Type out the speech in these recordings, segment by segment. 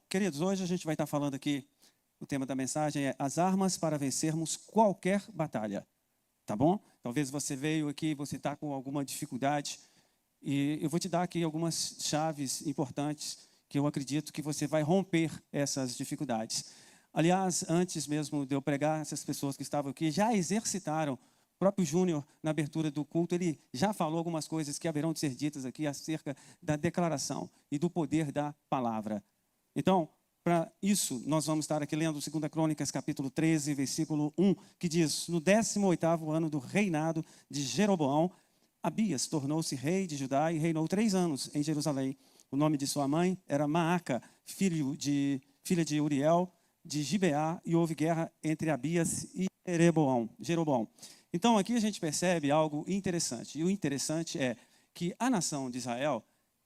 queridos, hoje a gente vai estar falando aqui, o tema da mensagem é as armas para vencermos qualquer batalha, tá bom? Talvez você veio aqui, você está com alguma dificuldade, e eu vou te dar aqui algumas chaves importantes que eu acredito que você vai romper essas dificuldades. Aliás, antes mesmo de eu pregar, essas pessoas que estavam aqui já exercitaram. O próprio Júnior, na abertura do culto, ele já falou algumas coisas que haverão de ser ditas aqui acerca da declaração e do poder da palavra. Então, para isso, nós vamos estar aqui lendo 2 Crônicas, capítulo 13, versículo 1, que diz: no 18º ano do reinado de Jeroboão, Abias tornou-se rei de Judá e reinou 3 anos em Jerusalém. O nome de sua mãe era Maaca, filha de Uriel, de Gibeá, e houve guerra entre Abias e Jeroboão. Então, aqui a gente percebe algo interessante. E o interessante é que a nação de Israel,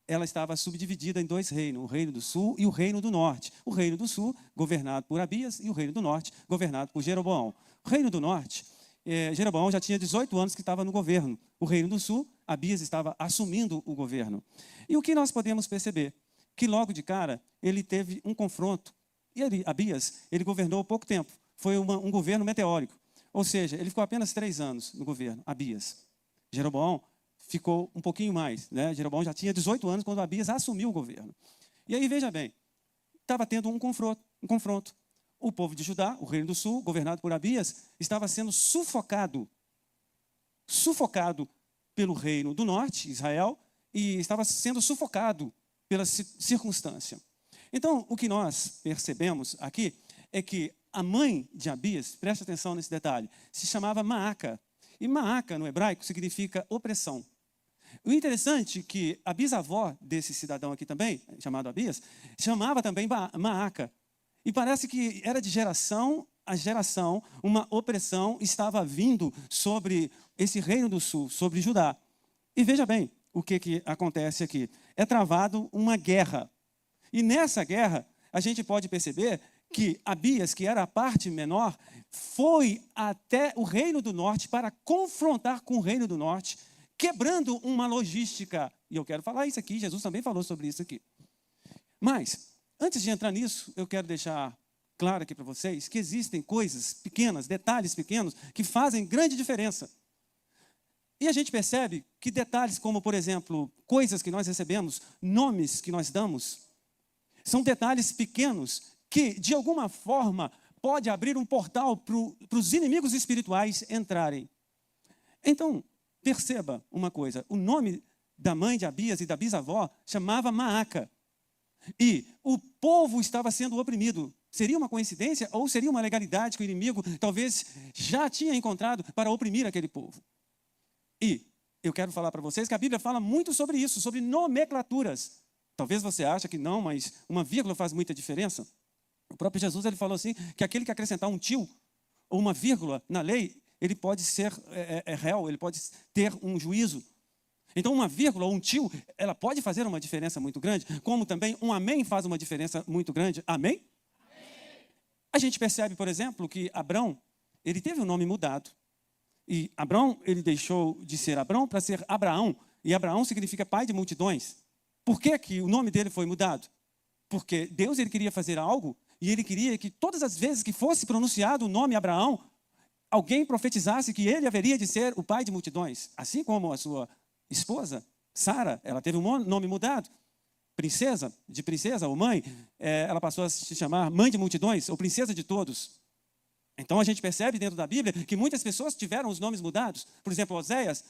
ela estava subdividida em 2 reinos, o reino do sul e o reino do norte. O reino do sul, governado por Abias, e o reino do norte, governado por Jeroboão. O reino do norte, Jeroboão já tinha 18 anos que estava no governo. O reino do sul, Abias estava assumindo o governo. E o que nós podemos perceber? Que logo de cara, ele teve um confronto. E Abias, ele governou pouco tempo. Foi um governo meteórico. Ou seja, ele ficou apenas 3 anos no governo, Abias. Jeroboão ficou um pouquinho mais, né? Jeroboão já tinha 18 anos quando Abias assumiu o governo. E aí, veja bem, estava tendo um confronto. O povo de Judá, o reino do sul, governado por Abias, estava sendo sufocado pelo reino do norte, Israel, e estava sendo sufocado pela circunstância. Então, o que nós percebemos aqui é que a mãe de Abias, preste atenção nesse detalhe, se chamava Maaca. E Maaca, no hebraico, significa opressão. O interessante é que a bisavó desse cidadão aqui também, chamado Abias, chamava também Maaca. E parece que era de geração a geração, uma opressão estava vindo sobre esse reino do sul, sobre Judá. E veja bem o que acontece aqui. É travado uma guerra. E nessa guerra, a gente pode perceber que Abias, que era a parte menor, foi até o reino do norte para confrontar com o reino do norte, quebrando uma logística. E eu quero falar isso aqui, Jesus também falou sobre isso aqui. Mas, antes de entrar nisso, eu quero deixar claro aqui para vocês que existem coisas pequenas, detalhes pequenos, que fazem grande diferença. E a gente percebe que detalhes como, por exemplo, coisas que nós recebemos, nomes que nós damos, são detalhes pequenos que, de alguma forma, pode abrir um portal para os inimigos espirituais entrarem. Então, perceba uma coisa, o nome da mãe de Abias e da bisavó chamava Maaca. E o povo estava sendo oprimido. Seria uma coincidência ou seria uma legalidade que o inimigo talvez já tinha encontrado para oprimir aquele povo? E eu quero falar para vocês que a Bíblia fala muito sobre isso, sobre nomenclaturas. Talvez você ache que não, mas uma vírgula faz muita diferença. O próprio Jesus ele falou assim, que aquele que acrescentar um tio ou uma vírgula na lei, ele pode ser réu, ele pode ter um juízo. Então, uma vírgula ou um tio, ela pode fazer uma diferença muito grande, como também um amém faz uma diferença muito grande. Amém? Amém. A gente percebe, por exemplo, que Abrão, ele teve o nome mudado. E Abrão, ele deixou de ser Abrão para ser Abraão. E Abraão significa pai de multidões. Por que que o nome dele foi mudado? Porque Deus ele queria fazer algo e ele queria que todas as vezes que fosse pronunciado o nome Abraão, alguém profetizasse que ele haveria de ser o pai de multidões. Assim como a sua esposa, Sara, ela teve um nome mudado. Princesa, de princesa ou mãe, ela passou a se chamar mãe de multidões ou princesa de todos. Então a gente percebe dentro da Bíblia que muitas pessoas tiveram os nomes mudados. Por exemplo, Oséias,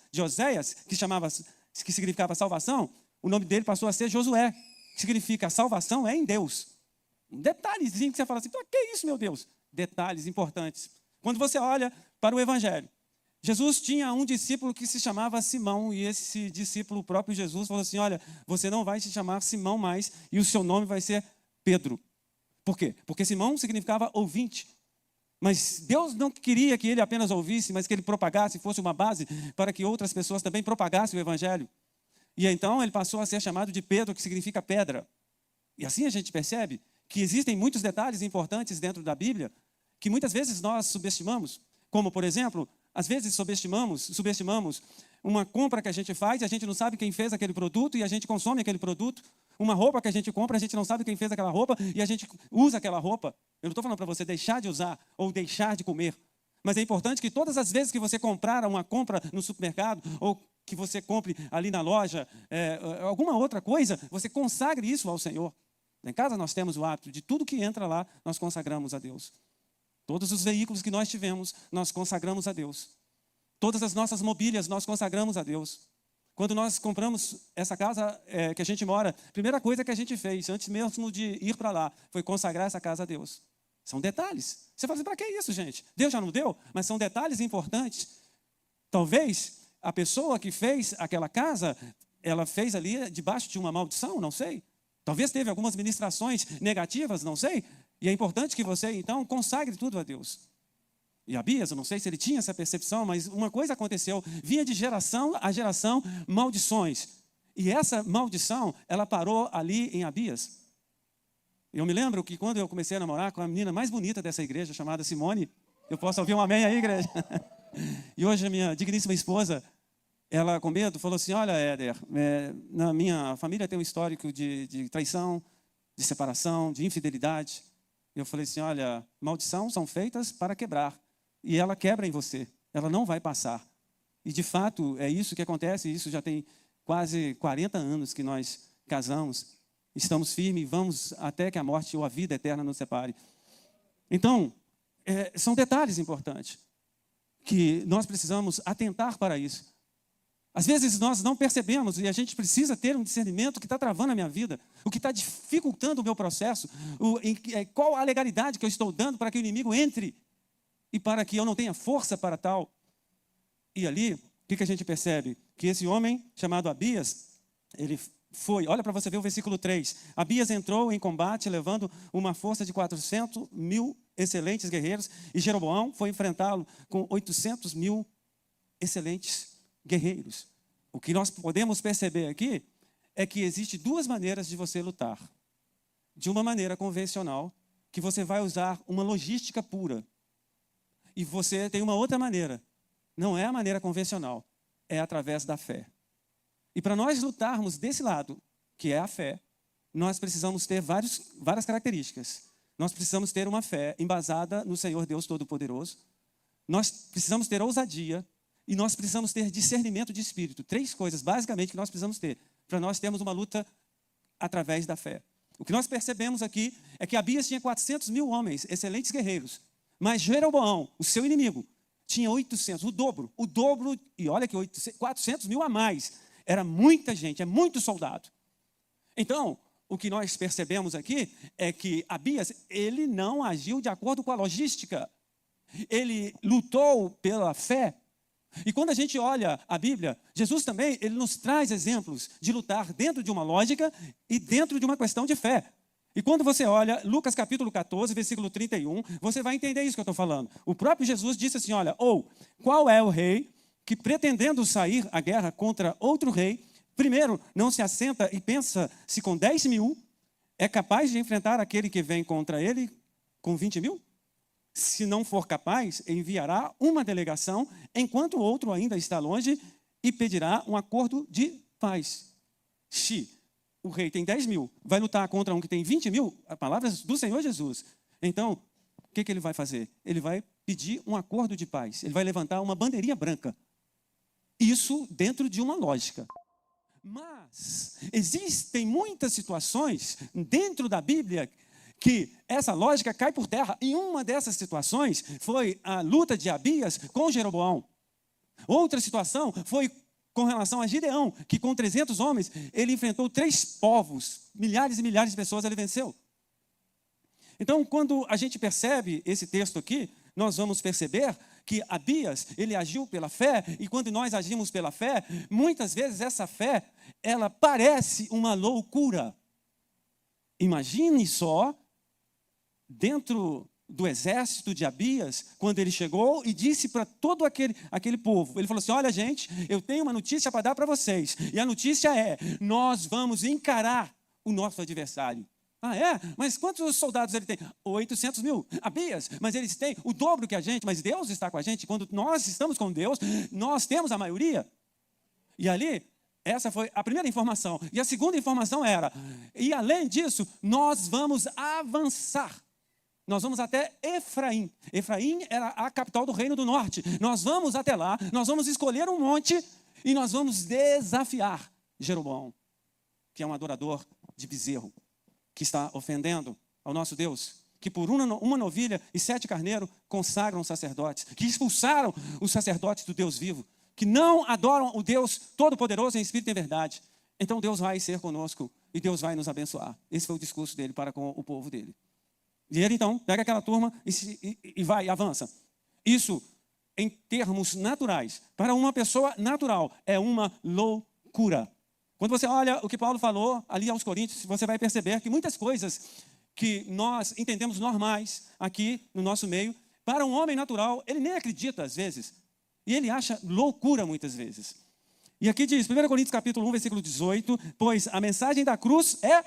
que significava salvação, o nome dele passou a ser Josué, que significa salvação é em Deus. Um detalhezinho que você fala assim, que é isso, meu Deus? Detalhes importantes. Quando você olha para o Evangelho, Jesus tinha um discípulo que se chamava Simão, e esse discípulo, o próprio Jesus, falou assim, olha, você não vai se chamar Simão mais, e o seu nome vai ser Pedro. Por quê? Porque Simão significava ouvinte. Mas Deus não queria que ele apenas ouvisse, mas que ele propagasse, fosse uma base para que outras pessoas também propagassem o Evangelho. E então ele passou a ser chamado de Pedro, que significa pedra. E assim a gente percebe que existem muitos detalhes importantes dentro da Bíblia que muitas vezes nós subestimamos. Como, por exemplo, às vezes subestimamos uma compra que a gente faz e a gente não sabe quem fez aquele produto e a gente consome aquele produto. Uma roupa que a gente compra, a gente não sabe quem fez aquela roupa e a gente usa aquela roupa. Eu não estou falando para você deixar de usar ou deixar de comer. Mas é importante que todas as vezes que você comprar uma compra no supermercado ou que você compre ali na loja, alguma outra coisa, você consagre isso ao Senhor. Em casa nós temos o hábito de tudo que entra lá, nós consagramos a Deus. Todos os veículos que nós tivemos, nós consagramos a Deus. Todas as nossas mobílias, nós consagramos a Deus. Quando nós compramos essa casa que a gente mora, a primeira coisa que a gente fez, antes mesmo de ir para lá, foi consagrar essa casa a Deus. São detalhes. Você fala assim, para que isso, gente? Deus já não deu? Mas são detalhes importantes. Talvez a pessoa que fez aquela casa, ela fez ali debaixo de uma maldição, não sei. Talvez teve algumas ministrações negativas, não sei. E é importante que você, então, consagre tudo a Deus. E Abias, eu não sei se ele tinha essa percepção, mas uma coisa aconteceu. Vinha de geração a geração maldições. E essa maldição, ela parou ali em Abias. Eu me lembro que quando eu comecei a namorar com a menina mais bonita dessa igreja, chamada Simone, eu posso ouvir um amém aí, igreja? E hoje a minha digníssima esposa, ela com medo falou assim, olha, Éder, na minha família tem um histórico de traição, de separação, de infidelidade. Eu falei assim, olha, maldição são feitas para quebrar. E ela quebra em você, ela não vai passar. E de fato é isso que acontece, isso já tem quase 40 anos que nós casamos. Estamos firmes e vamos até que a morte ou a vida eterna nos separe. Então, são detalhes importantes que nós precisamos atentar para isso. Às vezes nós não percebemos e a gente precisa ter um discernimento que está travando a minha vida, o que está dificultando o meu processo, qual a legalidade que eu estou dando para que o inimigo entre e para que eu não tenha força para tal. E ali, o que a gente percebe? Que esse homem chamado Abias, ele foi, olha para você ver o versículo 3. Abias entrou em combate levando uma força de 400.000 excelentes guerreiros e Jeroboão foi enfrentá-lo com 800.000 excelentes guerreiros. O que nós podemos perceber aqui é que existe duas maneiras de você lutar. De uma maneira convencional, que você vai usar uma logística pura. E você tem uma outra maneira. Não é a maneira convencional, é através da fé. E para nós lutarmos desse lado, que é a fé, nós precisamos ter várias características. Nós precisamos ter uma fé embasada no Senhor Deus Todo-Poderoso. Nós precisamos ter ousadia e nós precisamos ter discernimento de espírito. 3 coisas, basicamente, que nós precisamos ter para nós termos uma luta através da fé. O que nós percebemos aqui é que Abias tinha 400.000 homens, excelentes guerreiros. Mas Jeroboão, o seu inimigo, tinha 800, o dobro, e olha que 400.000 a mais. Era muita gente, é muito soldado. Então, o que nós percebemos aqui é que Abias, ele não agiu de acordo com a logística. Ele lutou pela fé. E quando a gente olha a Bíblia, Jesus também, ele nos traz exemplos de lutar dentro de uma lógica e dentro de uma questão de fé. E quando você olha Lucas capítulo 14, versículo 31, você vai entender isso que eu estou falando. O próprio Jesus disse assim, olha, qual é o rei que pretendendo sair à guerra contra outro rei, primeiro não se assenta e pensa se com 10.000 é capaz de enfrentar aquele que vem contra ele com 20.000? Se não for capaz, enviará uma delegação, enquanto o outro ainda está longe, e pedirá um acordo de paz. Se o rei tem 10.000, vai lutar contra um que tem 20.000, a palavra do Senhor Jesus. Então, o que ele vai fazer? Ele vai pedir um acordo de paz. Ele vai levantar uma bandeirinha branca. Isso dentro de uma lógica. Mas existem muitas situações dentro da Bíblia que essa lógica cai por terra. E uma dessas situações foi a luta de Abias com Jeroboão. Outra situação foi com relação a Gideão, que com 300 homens, ele enfrentou 3 povos, milhares e milhares de pessoas ele venceu. Então, quando a gente percebe esse texto aqui, nós vamos perceber que Abias, ele agiu pela fé, e quando nós agimos pela fé, muitas vezes essa fé, ela parece uma loucura. Imagine só, dentro do exército de Abias, quando ele chegou e disse para todo aquele povo, ele falou assim, olha gente, eu tenho uma notícia para dar para vocês, e a notícia é, nós vamos encarar o nosso adversário. Ah, é? Mas quantos soldados ele tem? 800.000. Abias, mas eles têm o dobro que a gente, mas Deus está com a gente. Quando nós estamos com Deus, nós temos a maioria. E ali, Essa foi a primeira informação. E a segunda informação era, e além disso, nós vamos avançar. Nós vamos até Efraim. Efraim era a capital do Reino do Norte. Nós vamos até lá, nós vamos escolher um monte e nós vamos desafiar Jeroboão, que é um adorador de bezerro, que está ofendendo ao nosso Deus, que por uma novilha e 7 carneiros consagram os sacerdotes, que expulsaram os sacerdotes do Deus vivo, que não adoram o Deus Todo-Poderoso em espírito e em verdade. Então Deus vai ser conosco e Deus vai nos abençoar. Esse foi o discurso dele para com o povo dele. E ele então pega aquela turma e vai, avança. Isso, em termos naturais, para uma pessoa natural, é uma loucura. Quando você olha o que Paulo falou ali aos Coríntios, você vai perceber que muitas coisas que nós entendemos normais aqui no nosso meio, para um homem natural, ele nem acredita às vezes. E ele acha loucura muitas vezes. E aqui diz, 1 Coríntios capítulo 1, versículo 18, pois a mensagem da cruz é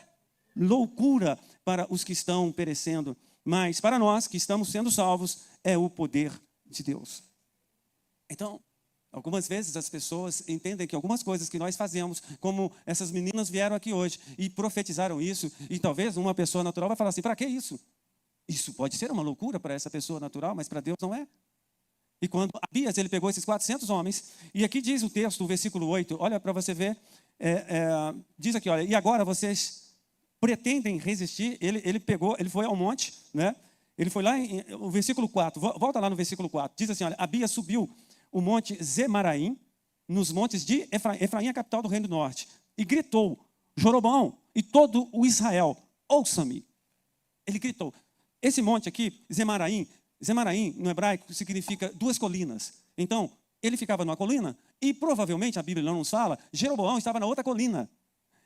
loucura para os que estão perecendo, mas para nós que estamos sendo salvos, é o poder de Deus. Então, algumas vezes as pessoas entendem que algumas coisas que nós fazemos, como essas meninas vieram aqui hoje e profetizaram isso, e talvez uma pessoa natural vai falar assim, para que isso? Isso pode ser uma loucura para essa pessoa natural, mas para Deus não é. E quando Abias, ele pegou esses 400 homens, e aqui diz o texto, o versículo 8, olha para você ver, diz aqui, olha, e agora vocês pretendem resistir, ele foi ao monte, né? Ele foi lá, o versículo 4, volta lá no versículo 4, diz assim, olha, Abias subiu o monte Zemaraim, nos montes de Efraim, Efraim é a capital do Reino do Norte, e gritou, Jeroboão e todo o Israel, ouça-me. Ele gritou, esse monte aqui, Zemaraim, no hebraico significa 2 colinas. Então, ele ficava numa colina e provavelmente, a Bíblia não nos fala, Jeroboão estava na outra colina.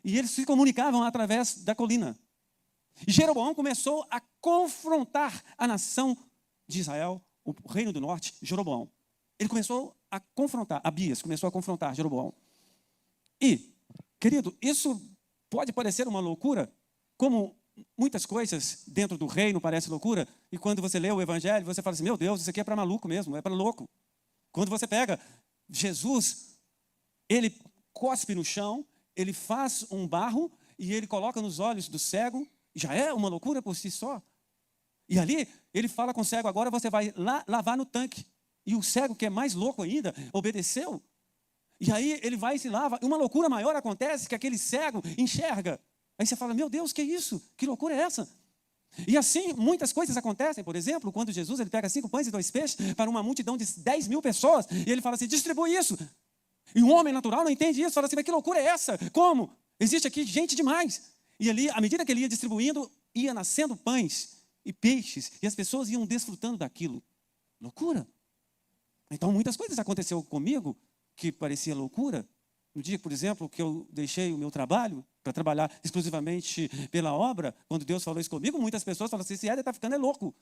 E eles se comunicavam através da colina. E Jeroboão começou a confrontar a nação de Israel, o Reino do Norte, Jeroboão. Ele começou a confrontar, Abias começou a confrontar Jeroboão. E, querido, isso pode parecer uma loucura, como muitas coisas dentro do reino parecem loucura, e quando você lê o Evangelho, você fala assim, meu Deus, isso aqui é para maluco mesmo, é para louco. Quando você pega Jesus, ele cospe no chão, ele faz um barro, e ele coloca nos olhos do cego, já é uma loucura por si só. E ali, ele fala com o cego, agora você vai lá lavar no tanque. E o cego, que é mais louco ainda, obedeceu. E aí ele vai e se lava, e uma loucura maior acontece, que aquele cego enxerga. Aí você fala, meu Deus, que é isso? Que loucura é essa? E assim, muitas coisas acontecem. Por exemplo, quando Jesus ele pega 5 pães e 2 peixes para uma multidão de 10.000 pessoas, e ele fala assim, distribui isso. E um homem natural não entende isso, fala assim, mas que loucura é essa? Como? Existe aqui gente demais. E ali, à medida que ele ia distribuindo, ia nascendo pães e peixes, e as pessoas iam desfrutando daquilo. Loucura. Então, muitas coisas aconteceram comigo que parecia loucura. No dia, por exemplo, que eu deixei o meu trabalho para trabalhar exclusivamente pela obra, quando Deus falou isso comigo, muitas pessoas falaram assim, esse Éder está ficando louco.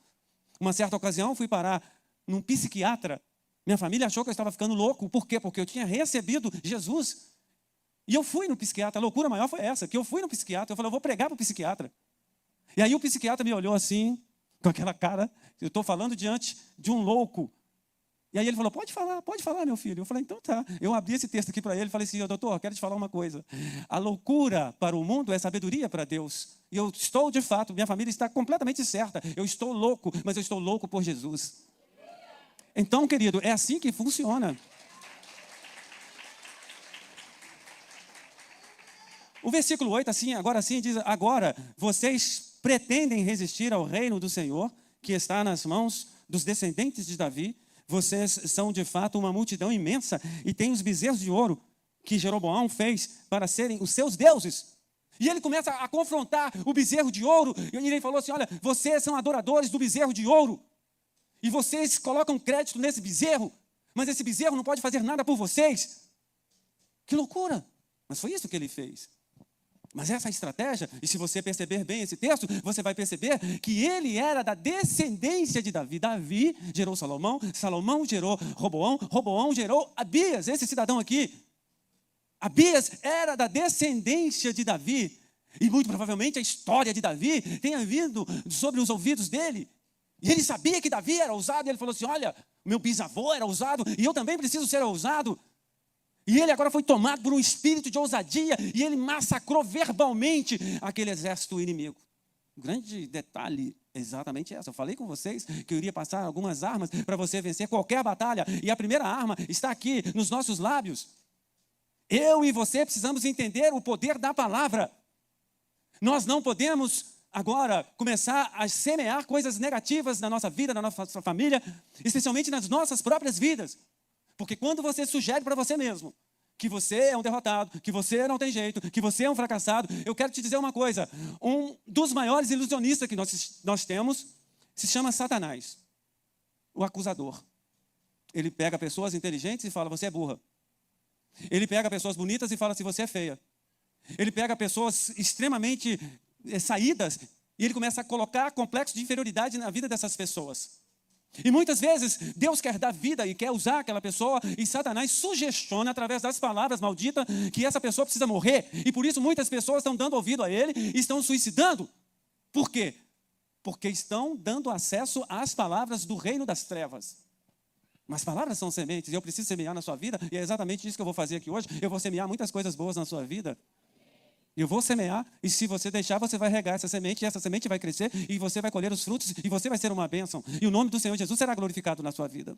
Uma certa ocasião, fui parar num psiquiatra. Minha família achou que eu estava ficando louco. Por quê? Porque eu tinha recebido Jesus. E eu fui no psiquiatra. A loucura maior foi essa, que eu fui no psiquiatra. Eu falei, eu vou pregar para o psiquiatra. E aí o psiquiatra me olhou assim, com aquela cara, eu estou falando diante de um louco. E aí ele falou, pode falar, meu filho. Eu falei, então tá. Eu abri esse texto aqui para ele e falei assim, doutor, quero te falar uma coisa. A loucura para o mundo é sabedoria para Deus. E eu estou, de fato, minha família está completamente certa. Eu estou louco, mas eu estou louco por Jesus. Então, querido, é assim que funciona. O versículo 8, agora sim, diz, agora vocês pretendem resistir ao reino do Senhor, que está nas mãos dos descendentes de Davi. Vocês são de fato uma multidão imensa e têm os bezerros de ouro que Jeroboão fez para serem os seus deuses. E ele começa a confrontar o bezerro de ouro. E ele falou assim, olha, vocês são adoradores do bezerro de ouro. E vocês colocam crédito nesse bezerro, mas esse bezerro não pode fazer nada por vocês. Que loucura! Mas foi isso que ele fez. Mas essa estratégia, e se você perceber bem esse texto, você vai perceber que ele era da descendência de Davi. Davi gerou Salomão, Salomão gerou Roboão, Roboão gerou Abias, esse cidadão aqui. Abias era da descendência de Davi. E muito provavelmente a história de Davi tenha vindo sobre os ouvidos dele. E ele sabia que Davi era ousado, e ele falou assim, olha, meu bisavô era ousado, e eu também preciso ser ousado. E ele agora foi tomado por um espírito de ousadia e ele massacrou verbalmente aquele exército inimigo. O grande detalhe é exatamente essa. Eu falei com vocês que eu iria passar algumas armas para você vencer qualquer batalha. E a primeira arma está aqui nos nossos lábios. Eu e você precisamos entender o poder da palavra. Nós não podemos agora começar a semear coisas negativas na nossa vida, na nossa família, especialmente nas nossas próprias vidas. Porque quando você sugere para você mesmo que você é um derrotado, que você não tem jeito, que você é um fracassado, eu quero te dizer uma coisa. Um dos maiores ilusionistas que nós temos se chama Satanás, o acusador. Ele pega pessoas inteligentes e fala, você é burra. Ele pega pessoas bonitas e fala assim, você é feia. Ele pega pessoas extremamente saídas e ele começa a colocar complexo de inferioridade na vida dessas pessoas. E muitas vezes Deus quer dar vida e quer usar aquela pessoa e Satanás sugestiona através das palavras malditas que essa pessoa precisa morrer. E por isso muitas pessoas estão dando ouvido a ele e estão suicidando. Por quê? Porque estão dando acesso às palavras do reino das trevas. Mas palavras são sementes e eu preciso semear na sua vida e é exatamente isso que eu vou fazer aqui hoje. Eu vou semear muitas coisas boas na sua vida. Eu vou semear e se você deixar, você vai regar essa semente e essa semente vai crescer e você vai colher os frutos e você vai ser uma bênção. E o nome do Senhor Jesus será glorificado na sua vida.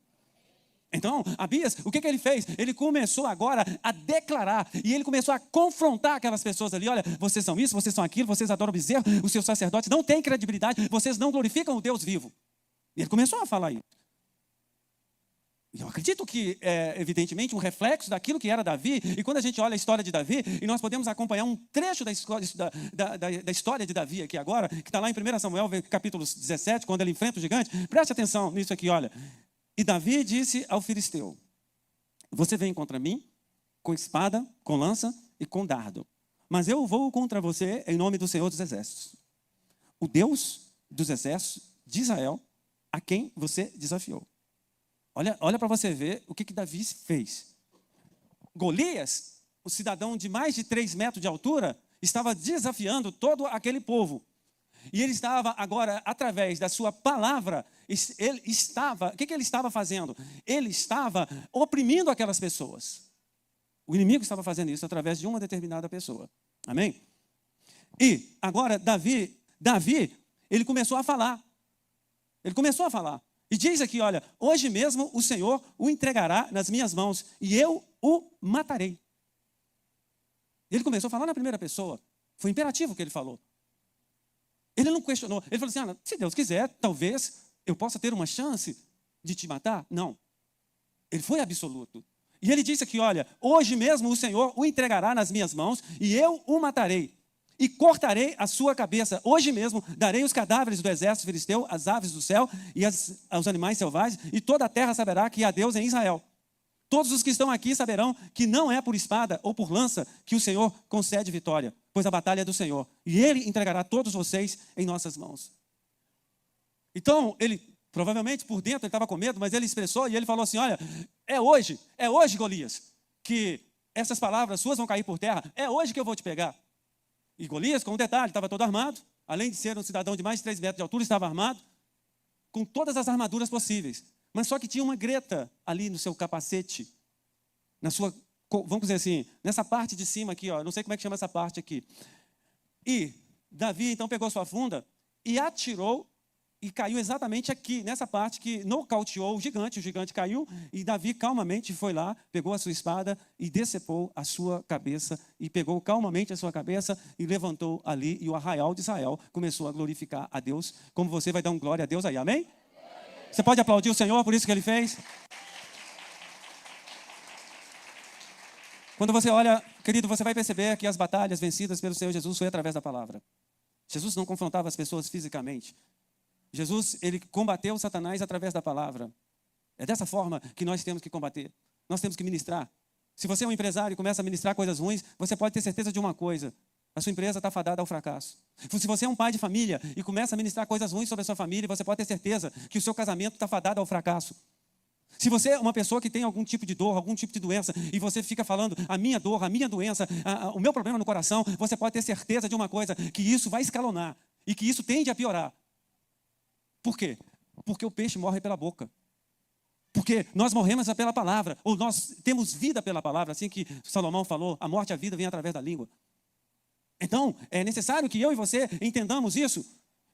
Então, Abias, o que ele fez? Ele começou agora a declarar e ele começou a confrontar aquelas pessoas ali. Olha, vocês são isso, vocês são aquilo, vocês adoram bezerro, os seus sacerdotes não têm credibilidade, vocês não glorificam o Deus vivo. E ele começou a falar isso. Eu acredito que é, evidentemente, um reflexo daquilo que era Davi. E quando a gente olha a história de Davi, e nós podemos acompanhar um trecho da história de Davi aqui agora, que está lá em 1 Samuel, capítulo 17, quando ele enfrenta o gigante. Preste atenção nisso aqui, olha. E Davi disse ao filisteu, você vem contra mim com espada, com lança e com dardo. Mas eu vou contra você em nome do Senhor dos Exércitos. O Deus dos Exércitos de Israel, a quem você desafiou. Olha para você ver o que Davi fez. Golias, o cidadão de mais de 3 metros de altura, estava desafiando todo aquele povo. E ele estava agora, através da sua palavra, o que ele estava fazendo? Ele estava oprimindo aquelas pessoas. O inimigo estava fazendo isso através de uma determinada pessoa. Amém? E agora Davi, ele começou a falar. Ele começou a falar. E diz aqui, olha, hoje mesmo o Senhor o entregará nas minhas mãos e eu o matarei. Ele começou a falar na primeira pessoa. Foi imperativo o que ele falou. Ele não questionou. Ele falou assim, se Deus quiser, talvez eu possa ter uma chance de te matar. Não. Ele foi absoluto. E ele disse aqui, olha, hoje mesmo o Senhor o entregará nas minhas mãos e eu o matarei. E cortarei a sua cabeça. Hoje mesmo darei os cadáveres do exército filisteu, as aves do céu e aos animais selvagens, e toda a terra saberá que há Deus em Israel. Todos os que estão aqui saberão que não é por espada ou por lança que o Senhor concede vitória, pois a batalha é do Senhor. E Ele entregará todos vocês em nossas mãos. Então, ele, provavelmente por dentro, ele estava com medo, mas ele expressou e ele falou assim, olha, é hoje, Golias, que essas palavras suas vão cair por terra. É hoje que eu vou te pegar. E Golias, com um detalhe, estava todo armado. Além de ser um cidadão de mais de 3 metros de altura, estava armado com todas as armaduras possíveis. Mas só que tinha uma greta ali no seu capacete, na sua, vamos dizer assim, nessa parte de cima aqui, ó, não sei como é que chama essa parte aqui. E Davi, então, pegou sua funda e atirou e caiu exatamente aqui, nessa parte que nocauteou o gigante caiu e Davi calmamente foi lá, pegou a sua espada e decepou a sua cabeça e pegou calmamente a sua cabeça e levantou ali e o arraial de Israel começou a glorificar a Deus, como você vai dar um glória a Deus aí, amém? Você pode aplaudir o Senhor por isso que Ele fez? Quando você olha, querido, você vai perceber que as batalhas vencidas pelo Senhor Jesus foi através da palavra. Jesus não confrontava as pessoas fisicamente. Jesus, ele combateu Satanás através da palavra. É dessa forma que nós temos que combater. Nós temos que ministrar. Se você é um empresário e começa a ministrar coisas ruins, você pode ter certeza de uma coisa. A sua empresa está fadada ao fracasso. Se você é um pai de família e começa a ministrar coisas ruins sobre a sua família, você pode ter certeza que o seu casamento está fadado ao fracasso. Se você é uma pessoa que tem algum tipo de dor, algum tipo de doença, e você fica falando a minha dor, a minha doença, o meu problema no coração, você pode ter certeza de uma coisa, que isso vai escalonar e que isso tende a piorar. Por quê? Porque o peixe morre pela boca. Porque nós morremos pela palavra, ou nós temos vida pela palavra, assim que Salomão falou, a morte e a vida vêm através da língua. Então, é necessário que eu e você entendamos isso.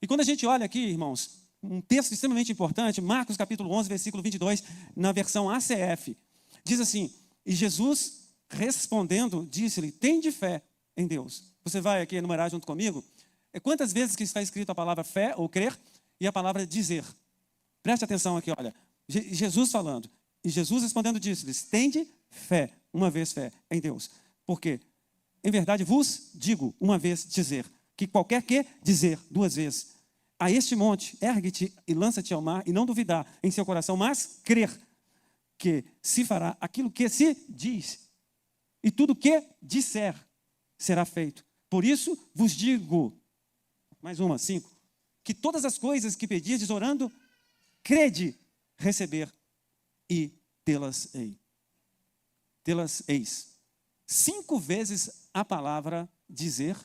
E quando a gente olha aqui, irmãos, um texto extremamente importante, Marcos capítulo 11, versículo 22, na versão ACF, diz assim: e Jesus respondendo, disse-lhe, tende fé em Deus. Você vai aqui enumerar junto comigo? Quantas vezes que está escrito a palavra fé ou crer e a palavra dizer? Preste atenção aqui, olha. Jesus falando. E Jesus respondendo disse-lhes, tende fé, uma vez fé em Deus. Porque, em verdade, vos digo, uma vez dizer, que qualquer que dizer duas vezes, a este monte, ergue-te e lança-te ao mar, e não duvidar em seu coração, mas crer que se fará aquilo que se diz, e tudo que disser será feito. Por isso vos digo, mais uma, 5, que todas as coisas que pedirdes orando, crede receber e tê-las-ei. Tê-las-eis. 5 vezes a palavra dizer,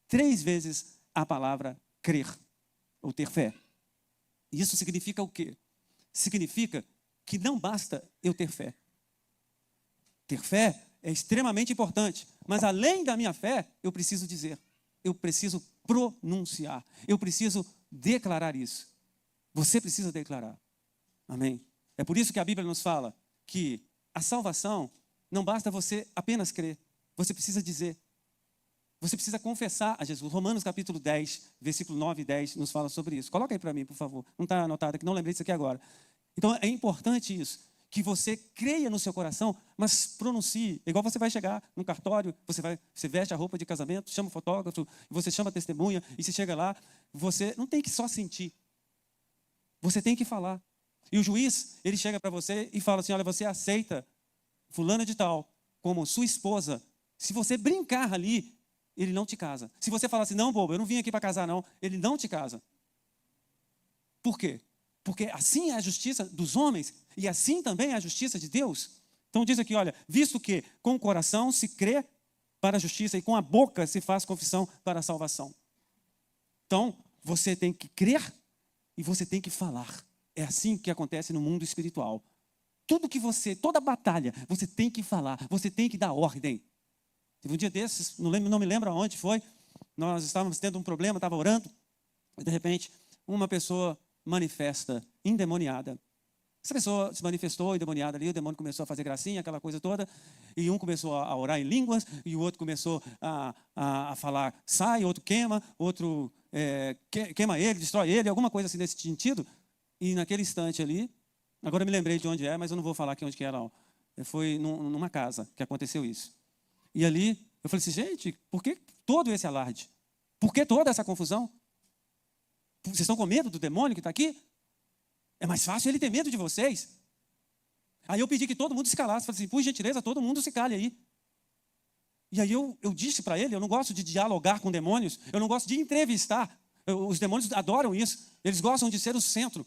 3 vezes a palavra crer, ou ter fé. Isso significa o quê? Significa que não basta eu ter fé. Ter fé é extremamente importante, mas além da minha fé, eu preciso dizer, eu preciso pronunciar, eu preciso declarar isso. Você precisa declarar. Amém? É por isso que a Bíblia nos fala que a salvação não basta você apenas crer, você precisa dizer. Você precisa confessar a Jesus. Romanos capítulo 10, versículo 9 e 10 nos fala sobre isso. Coloca aí para mim, por favor. Não está anotado aqui, não lembrei disso aqui agora. Então é importante isso, que você creia no seu coração, mas pronuncie. Igual você vai chegar no cartório, você veste a roupa de casamento, chama o fotógrafo, você chama a testemunha, e você chega lá, você não tem que só sentir. Você tem que falar. E o juiz, ele chega para você e fala assim, olha, você aceita fulana de tal como sua esposa. Se você brincar ali, ele não te casa. Se você falar assim, não, bobo, eu não vim aqui para casar não, ele não te casa. Por quê? Porque assim é a justiça dos homens e assim também é a justiça de Deus. Então diz aqui, olha, visto que com o coração se crê para a justiça e com a boca se faz confissão para a salvação. Então, você tem que crer e você tem que falar. É assim que acontece no mundo espiritual. Toda batalha, você tem que falar, você tem que dar ordem. Teve um dia desses, não me lembro aonde foi, nós estávamos tendo um problema, estava orando, e de repente, uma pessoa manifesta, endemoniada. Essa pessoa se manifestou endemoniada ali, o demônio começou a fazer gracinha, aquela coisa toda, e um começou a orar em línguas, e o outro começou a falar, sai, outro queima, outro queima ele, destrói ele, alguma coisa assim nesse sentido. E naquele instante ali, agora eu me lembrei de onde é, mas eu não vou falar aqui onde que era, não. Foi numa casa que aconteceu isso. E ali, eu falei assim, gente, por que todo esse alarde? Por que toda essa confusão? Vocês estão com medo do demônio que está aqui? É mais fácil ele ter medo de vocês. Aí eu pedi que todo mundo se calasse. Falei assim, por gentileza, todo mundo se cale aí. E aí eu disse para ele, eu não gosto de dialogar com demônios, eu não gosto de entrevistar. Os demônios adoram isso. Eles gostam de ser o centro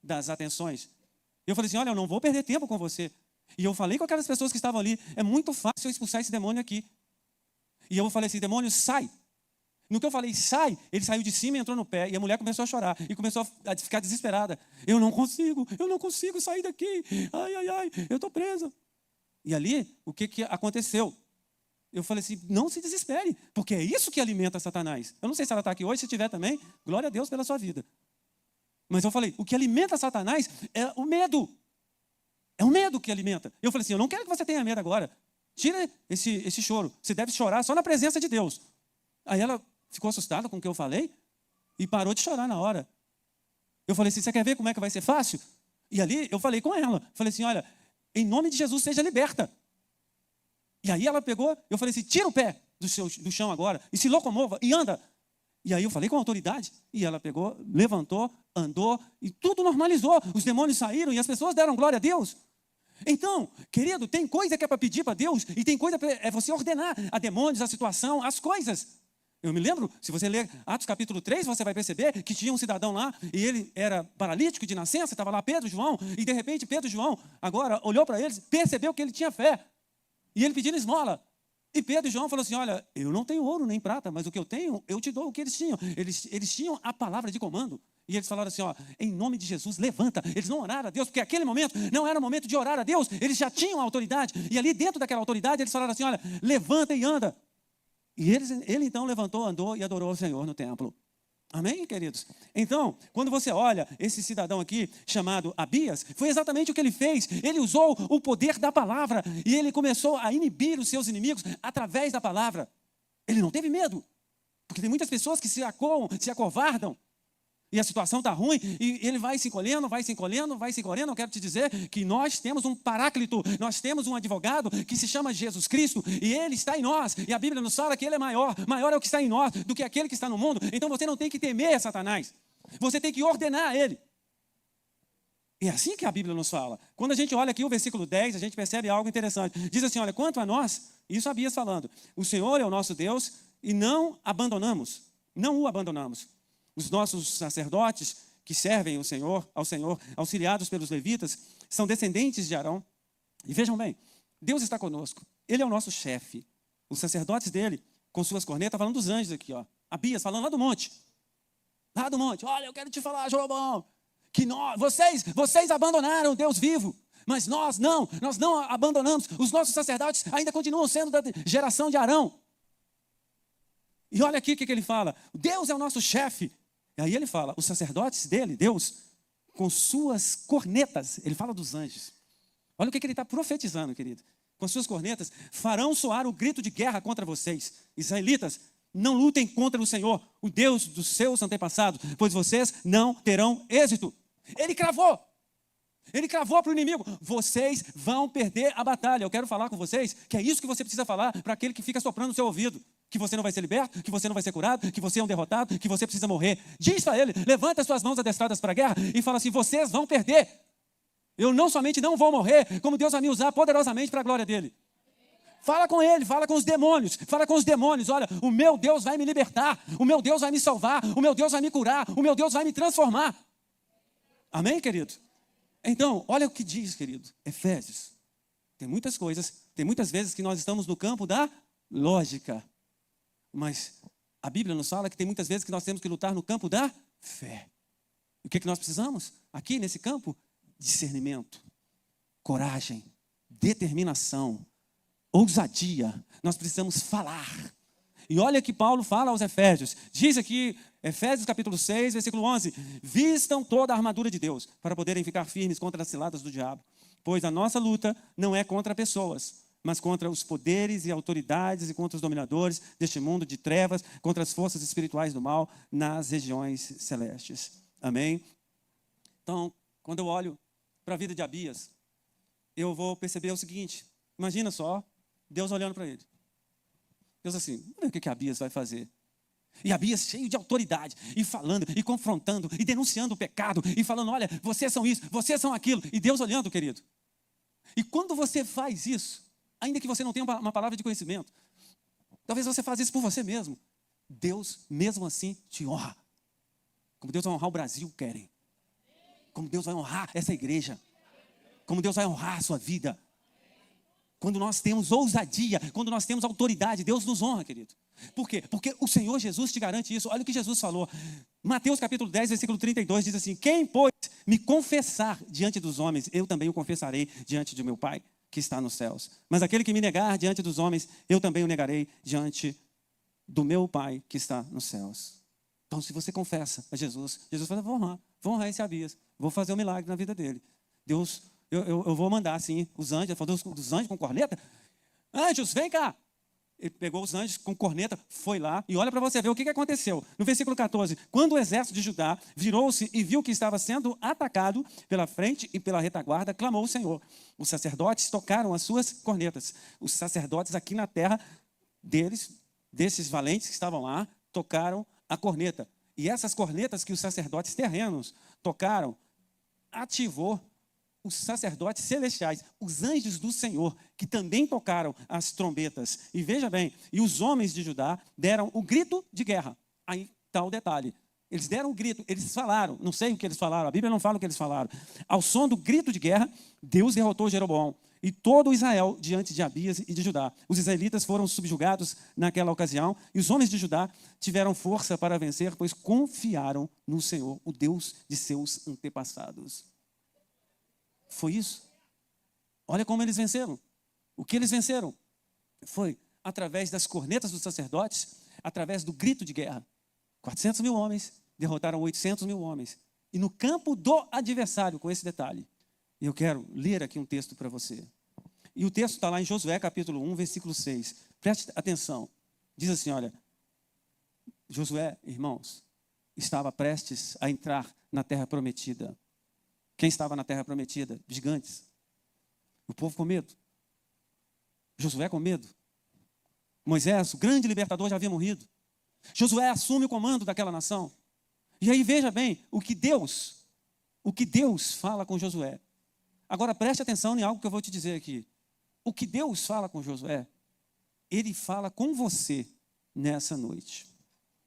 das atenções. Eu falei assim, olha, eu não vou perder tempo com você. E eu falei com aquelas pessoas que estavam ali, é muito fácil eu expulsar esse demônio aqui. E eu falei assim, demônio, sai. No que eu falei, sai, ele saiu de cima e entrou no pé. E a mulher começou a chorar e começou a ficar desesperada. Eu não consigo sair daqui. Ai, eu estou presa. E ali, o que aconteceu? Eu falei assim, não se desespere, porque é isso que alimenta Satanás. Eu não sei se ela está aqui hoje, se tiver também, glória a Deus pela sua vida. Mas eu falei, o que alimenta Satanás é o medo. É o medo que alimenta. Eu falei assim, eu não quero que você tenha medo agora. Tira esse choro. Você deve chorar só na presença de Deus. Aí ela ficou assustada com o que eu falei e parou de chorar na hora. Eu falei assim, você quer ver como é que vai ser fácil? E ali eu falei com ela. Falei assim, olha, em nome de Jesus seja liberta. E aí ela pegou, eu falei assim, tira o pé do chão agora e se locomova e anda. E aí eu falei com autoridade e ela pegou, levantou, andou e tudo normalizou. Os demônios saíram e as pessoas deram glória a Deus. Então, querido, tem coisa que é para pedir para Deus e tem coisa é você ordenar a demônios, a situação, as coisas. Eu me lembro, se você ler Atos capítulo 3, você vai perceber que tinha um cidadão lá e ele era paralítico de nascença, estava lá Pedro, João, e de repente Pedro e João agora olhou para eles, percebeu que ele tinha fé. E ele pedindo esmola. E Pedro e João falaram assim, olha, eu não tenho ouro nem prata, mas o que eu tenho, eu te dou o que eles tinham. Eles tinham a palavra de comando. E eles falaram assim, ó, em nome de Jesus, levanta. Eles não oraram a Deus, porque aquele momento não era o momento de orar a Deus. Eles já tinham autoridade. E ali dentro daquela autoridade, eles falaram assim, olha, levanta e anda. E ele então levantou, andou e adorou ao Senhor no templo. Amém, queridos? Então, quando você olha esse cidadão aqui, chamado Abias, foi exatamente o que ele fez. Ele usou o poder da palavra e ele começou a inibir os seus inimigos através da palavra. Ele não teve medo, porque tem muitas pessoas que se acovardam. E a situação está ruim, e ele vai se encolhendo, vai se encolhendo, vai se encolhendo. Eu quero te dizer que nós temos um paráclito, nós temos um advogado que se chama Jesus Cristo, e ele está em nós. E a Bíblia nos fala que ele é maior é o que está em nós do que aquele que está no mundo. Então você não tem que temer Satanás, você tem que ordenar ele. E é assim que a Bíblia nos fala. Quando a gente olha aqui o versículo 10, a gente percebe algo interessante. Diz assim, olha, quanto a nós, isso Abias falando, o Senhor é o nosso Deus e não o abandonamos. Os nossos sacerdotes que servem ao Senhor, auxiliados pelos levitas, são descendentes de Arão. E vejam bem, Deus está conosco. Ele é o nosso chefe. Os sacerdotes dele, com suas cornetas, falando dos anjos aqui, ó. Abias falando lá do monte. Lá do monte. Olha, eu quero te falar, Jorobão, que vocês abandonaram o Deus vivo. Mas nós não abandonamos. Os nossos sacerdotes ainda continuam sendo da geração de Arão. E olha aqui o que ele fala. Deus é o nosso chefe. E aí ele fala, os sacerdotes dele, Deus, com suas cornetas, ele fala dos anjos. Olha o que ele está profetizando, querido. Com suas cornetas, farão soar o grito de guerra contra vocês. Israelitas, não lutem contra o Senhor, o Deus dos seus antepassados, pois vocês não terão êxito. Ele cravou para o inimigo, vocês vão perder a batalha. Eu quero falar com vocês que é isso que você precisa falar para aquele que fica soprando no seu ouvido. Que você não vai ser liberto, que você não vai ser curado, que você é um derrotado, que você precisa morrer. Diz para ele, levanta suas mãos adestradas para a guerra e fala assim, vocês vão perder. Eu não somente não vou morrer, como Deus vai me usar poderosamente para a glória dele. Fala com ele, fala com os demônios, olha, o meu Deus vai me libertar, o meu Deus vai me salvar, o meu Deus vai me curar, o meu Deus vai me transformar. Amém, querido? Então, olha o que diz, querido, Efésios. Tem muitas vezes que nós estamos no campo da lógica. Mas a Bíblia nos fala que tem muitas vezes que nós temos que lutar no campo da fé. E o que nós precisamos? Aqui nesse campo, discernimento, coragem, determinação, ousadia. Nós precisamos falar. E olha que Paulo fala aos Efésios. Diz aqui, Efésios capítulo 6, versículo 11. Vistam toda a armadura de Deus para poderem ficar firmes contra as ciladas do diabo. Pois a nossa luta não é contra pessoas, mas contra os poderes e autoridades e contra os dominadores deste mundo de trevas, contra as forças espirituais do mal nas regiões celestes. Amém? Então, quando eu olho para a vida de Abias, eu vou perceber o seguinte, imagina só, Deus olhando para ele. Deus assim, vamos ver o que Abias vai fazer. E Abias cheio de autoridade, e falando, e confrontando, e denunciando o pecado, e falando, olha, vocês são isso, vocês são aquilo. E Deus olhando, querido. E quando você faz isso, ainda que você não tenha uma palavra de conhecimento, talvez você faça isso por você mesmo. Deus, mesmo assim, te honra. Como Deus vai honrar o Brasil, querem. Como Deus vai honrar essa igreja. Como Deus vai honrar a sua vida. Quando nós temos ousadia, quando nós temos autoridade, Deus nos honra, querido. Por quê? Porque o Senhor Jesus te garante isso. Olha o que Jesus falou. Mateus capítulo 10, versículo 32, diz assim, quem, pois, me confessar diante dos homens, eu também o confessarei diante de meu Pai, que está nos céus. Mas aquele que me negar diante dos homens, eu também o negarei diante do meu Pai que está nos céus. Então, se você confessa a Jesus, Jesus fala, vou honrar esse Abias, vou fazer um milagre na vida dele. Deus, eu vou mandar assim, os anjos, ele falou dos anjos com corneta, anjos, vem cá. Ele pegou os anjos com corneta, foi lá, e olha para você ver o que aconteceu. No versículo 14, quando o exército de Judá virou-se e viu que estava sendo atacado pela frente e pela retaguarda, clamou o Senhor. Os sacerdotes tocaram as suas cornetas. Os sacerdotes aqui na terra desses valentes que estavam lá, tocaram a corneta. E essas cornetas que os sacerdotes terrenos tocaram, ativou os sacerdotes celestiais, os anjos do Senhor, que também tocaram as trombetas. E veja bem, e os homens de Judá deram o grito de guerra. Aí está o detalhe. Eles deram um grito, eles falaram, não sei o que eles falaram, a Bíblia não fala o que eles falaram. Ao som do grito de guerra, Deus derrotou Jeroboão e todo Israel diante de Abias e de Judá. Os israelitas foram subjugados naquela ocasião e os homens de Judá tiveram força para vencer, pois confiaram no Senhor, o Deus de seus antepassados. Foi isso. Olha como eles venceram. O que eles venceram foi através das cornetas dos sacerdotes, através do grito de guerra. 400 mil homens derrotaram 800 mil homens. E no campo do adversário, com esse detalhe. Eu quero ler aqui um texto para você. E o texto está lá em Josué, capítulo 1, versículo 6. Preste atenção. Diz assim, olha. Josué, irmãos, estava prestes a entrar na terra prometida. Quem estava na terra prometida? Gigantes. O povo com medo. Josué com medo. Moisés, o grande libertador, já havia morrido. Josué assume o comando daquela nação. E aí veja bem o que Deus fala com Josué. Agora preste atenção em algo que eu vou te dizer aqui. O que Deus fala com Josué, Ele fala com você nessa noite.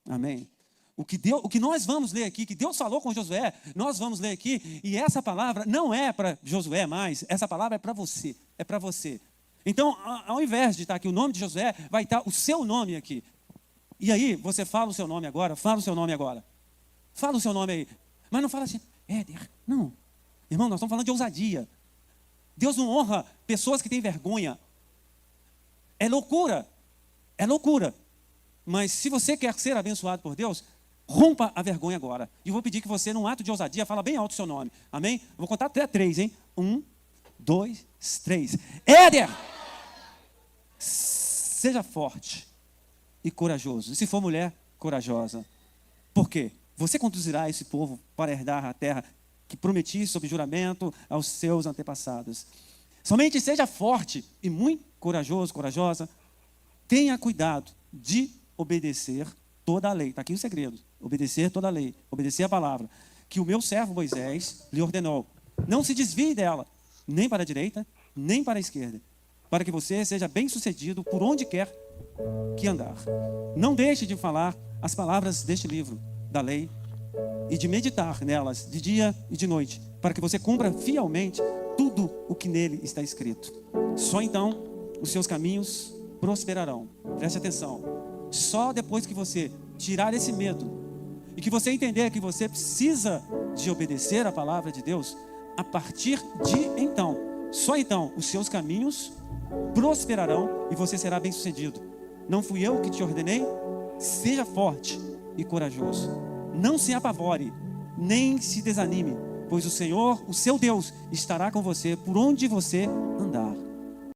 Amém? O que nós vamos ler aqui, que Deus falou com Josué, nós vamos ler aqui, e essa palavra não é para Josué mais, essa palavra é para você, é para você. Então, ao invés de estar aqui o nome de Josué, vai estar o seu nome aqui. E aí, você fala o seu nome agora, fala o seu nome agora. Fala o seu nome aí. Mas não fala assim, Éder, não. Irmão, nós estamos falando de ousadia. Deus não honra pessoas que têm vergonha. É loucura. É loucura. Mas se você quer ser abençoado por Deus, rompa a vergonha agora. E eu vou pedir que você, num ato de ousadia, fala bem alto o seu nome. Amém? Eu vou contar até 3, hein? 1, 2, 3. Éder! Seja forte e corajoso. E se for mulher, corajosa. Por quê? Você conduzirá esse povo para herdar a terra que prometi sob juramento aos seus antepassados. Somente seja forte e muito corajoso, corajosa. Tenha cuidado de obedecer toda a lei. Está aqui o segredo. Obedecer toda a lei. Obedecer a palavra. Que o meu servo Moisés lhe ordenou. Não se desvie dela, nem para a direita, nem para a esquerda. Para que você seja bem-sucedido por onde quer que andar. Não deixe de falar as palavras deste livro da lei e de meditar nelas de dia e de noite, para que você cumpra fielmente tudo o que nele está escrito. Só então os seus caminhos prosperarão. Preste atenção. Só depois que você tirar esse medo e que você entender que você precisa de obedecer a palavra de Deus, a partir de então, só então os seus caminhos prosperarão e você será bem-sucedido. Não fui eu que te ordenei? Seja forte e corajoso. Não se apavore, nem se desanime, pois o Senhor, o seu Deus, estará com você por onde você andar.